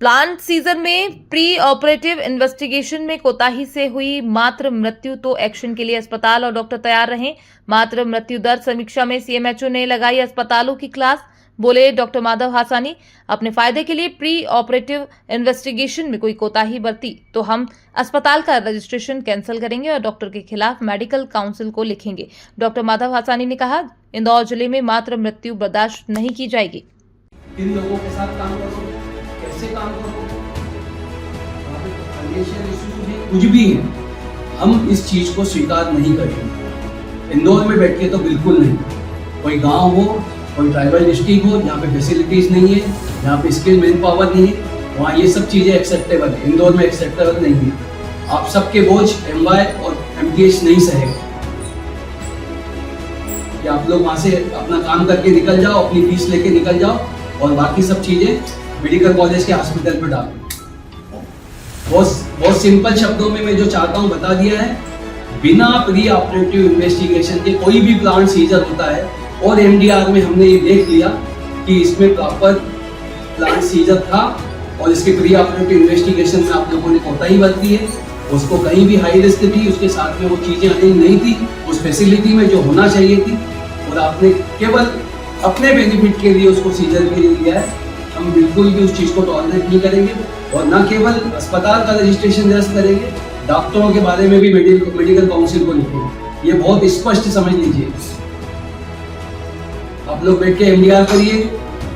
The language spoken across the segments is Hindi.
प्लांट सीजन में प्री ऑपरेटिव इन्वेस्टिगेशन में कोताही से हुई मात्र मृत्यु तो एक्शन के लिए अस्पताल और डॉक्टर तैयार रहें। मात्र मृत्यु दर समीक्षा में सीएमएचओ ने लगाई अस्पतालों की क्लास। बोले डॉक्टर माधव हासानी, अपने फायदे के लिए प्री ऑपरेटिव इन्वेस्टिगेशन में कोई कोताही बरती तो हम अस्पताल का रजिस्ट्रेशन कैंसिल करेंगे और डॉक्टर के खिलाफ मेडिकल काउंसिल को लिखेंगे। डॉक्टर माधव हासानी ने कहा, इंदौर जिले में मात्र मृत्यु बर्दाश्त नहीं की जाएगी। किन लोगों के साथ काम करो, कैसे काम करो, फाइनेंशियल इश्यूज है, कुछ भी है, हम इस चीज को स्वीकार नहीं करेंगे। इंदौर में बैठ के तो बिल्कुल नहीं। कोई गांव हो, कोई ट्राइबल डिस्ट्रिक्ट हो जहाँ पे फैसिलिटीज नहीं है, जहाँ पे स्किल मैन पावर नहीं है, वहाँ ये सब चीजें एक्सेप्टेबल है। इंदौर में एक्सेप्टेबल नहीं है। आप सबके बोझ एमवाई और एमटीएच नहीं सहेगा कि आप लोग वहाँ से अपना काम करके निकल जाओ, अपनी फीस लेके निकल जाओ और बाकी सब चीजें मेडिकल कॉलेज के हॉस्पिटल पे डालो। बहुत सिंपल शब्दों में मैं जो चाहता हूँ बता दिया है। बिना प्री ऑपरेटिव इन्वेस्टिगेशन के कोई भी प्लांट सीजर होता है और एमडीआर में हमने ये देख लिया कि इसमें प्रॉपर प्लांट सीजर था और इसके प्री ऑपरेटिव इन्वेस्टिगेशन में आप लोगों ने कोताही बरती है, उसको कहीं भी हाई रिस्क थी, उसके साथ में वो चीजें अटेंड नहीं थी उस फैसिलिटी में जो होना चाहिए थी, और आपने केवल अपने बेनिफिट के लिए उसको सीजर के लिए लिया है। हम बिल्कुल भी उस चीज़ को टॉलरेट नहीं करेंगे और न केवल अस्पताल का रजिस्ट्रेशन रद्द करेंगे, डॉक्टरों के बारे में भी मेडिकल काउंसिल को लिखेंगे। ये बहुत स्पष्ट समझ लीजिए। आप लोग बैठ के एमडीआर करिए,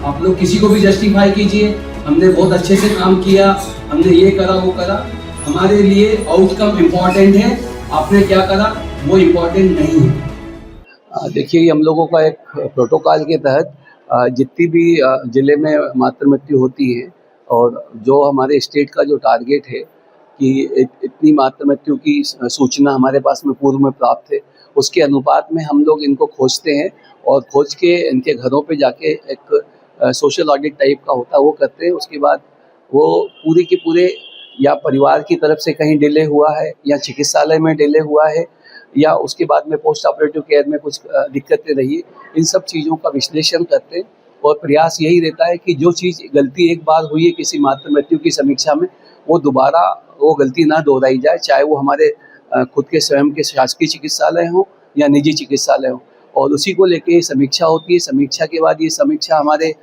आप लोग किसी को भी जस्टिफाई कीजिए, हमने बहुत अच्छे से काम किया, हमने ये करा वो करा। हमारे लिए आउटकम इम्पॉर्टेंट है, आपने क्या करा वो इम्पॉर्टेंट नहीं है। देखिए, हम लोगों का एक प्रोटोकॉल के तहत जितनी भी ज़िले में मातृ मृत्यु होती है और जो हमारे स्टेट का जो टारगेट है कि इतनी मातृ मृत्यु की सूचना हमारे पास में पूर्व में प्राप्त है, उसके अनुपात में हम लोग इनको खोजते हैं और खोज के इनके घरों पे जाके एक सोशल ऑडिट टाइप का होता है वो करते हैं। उसके बाद वो पूरे के पूरे या परिवार की तरफ से कहीं डिले हुआ है या चिकित्सालय में डिले हुआ है या उसके बाद में पोस्ट ऑपरेटिव केयर में कुछ दिक्कतें रही, इन सब चीज़ों का विश्लेषण करते हैं और प्रयास यही रहता है कि जो चीज़ गलती एक बार हुई है किसी मातृ मृत्यु की समीक्षा में, वो दोबारा वो गलती ना दोहराई जाए, चाहे वो हमारे खुद के स्वयं के शासकीय चिकित्सालय हों या निजी चिकित्सालय हों। और उसी को लेके समीक्षा होती है। समीक्षा के बाद ये समीक्षा हमारे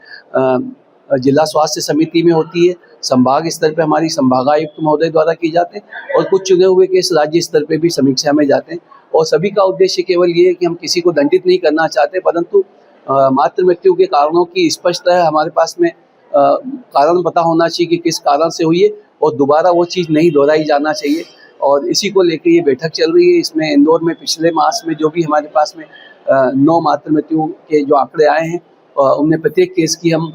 जिला स्वास्थ्य समिति में होती है, संभाग स्तर पे हमारी संभागायुक्त महोदय द्वारा की जाते हैं और कुछ चुने हुए केस राज्य स्तर पे भी समीक्षा में जाते हैं। और सभी का उद्देश्य केवल ये है कि हम किसी को दंडित नहीं करना चाहते, परंतु मातृ मृत्यु के कारणों की स्पष्ट है हमारे पास में कारण पता होना चाहिए कि किस कारण से हुई है और दोबारा वो चीज़ नहीं दोहराई जाना चाहिए। और इसी को लेकर ये बैठक चल रही है। इसमें इंदौर में पिछले मास में जो भी हमारे पास में 9 मातृ मृत्यु के जो आंकड़े आए हैं उनमें प्रत्येक केस की हम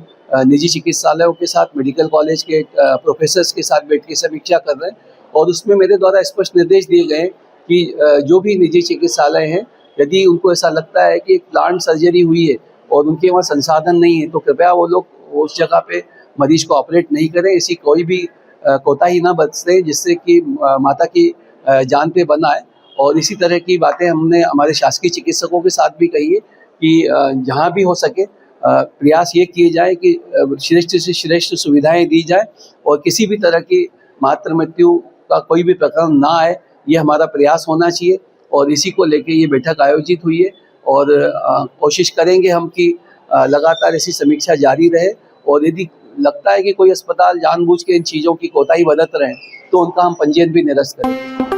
निजी चिकित्सालयों के साथ, मेडिकल कॉलेज के प्रोफेसर्स के साथ बैठ के समीक्षा कर रहे हैं। और उसमें मेरे द्वारा स्पष्ट निर्देश दिए गए कि जो भी निजी चिकित्सालय हैं, यदि उनको ऐसा लगता है कि एक प्लांट सर्जरी हुई है और उनके वहाँ संसाधन नहीं है, तो कृपया वो लोग उस जगह पे मरीज को ऑपरेट नहीं करें। ऐसी कोई भी कोताही ना बरतें जिससे कि माता की जान पे बना है। और इसी तरह की बातें हमने हमारे शासकीय चिकित्सकों के साथ भी कही है कि जहाँ भी हो सके प्रयास ये किए जाए कि श्रेष्ठ से श्रेष्ठ सुविधाएं दी जाए और किसी भी तरह की मातृ मृत्यु का कोई भी प्रकरण ना आए, ये हमारा प्रयास होना चाहिए। और इसी को लेकर ये बैठक आयोजित हुई है और कोशिश करेंगे हम कि लगातार ऐसी समीक्षा जारी रहे। और यदि लगता है कि कोई अस्पताल जानबूझ के इन चीज़ों की कोताही बरत रहे हैं तो उनका हम पंजीयन भी निरस्त करें।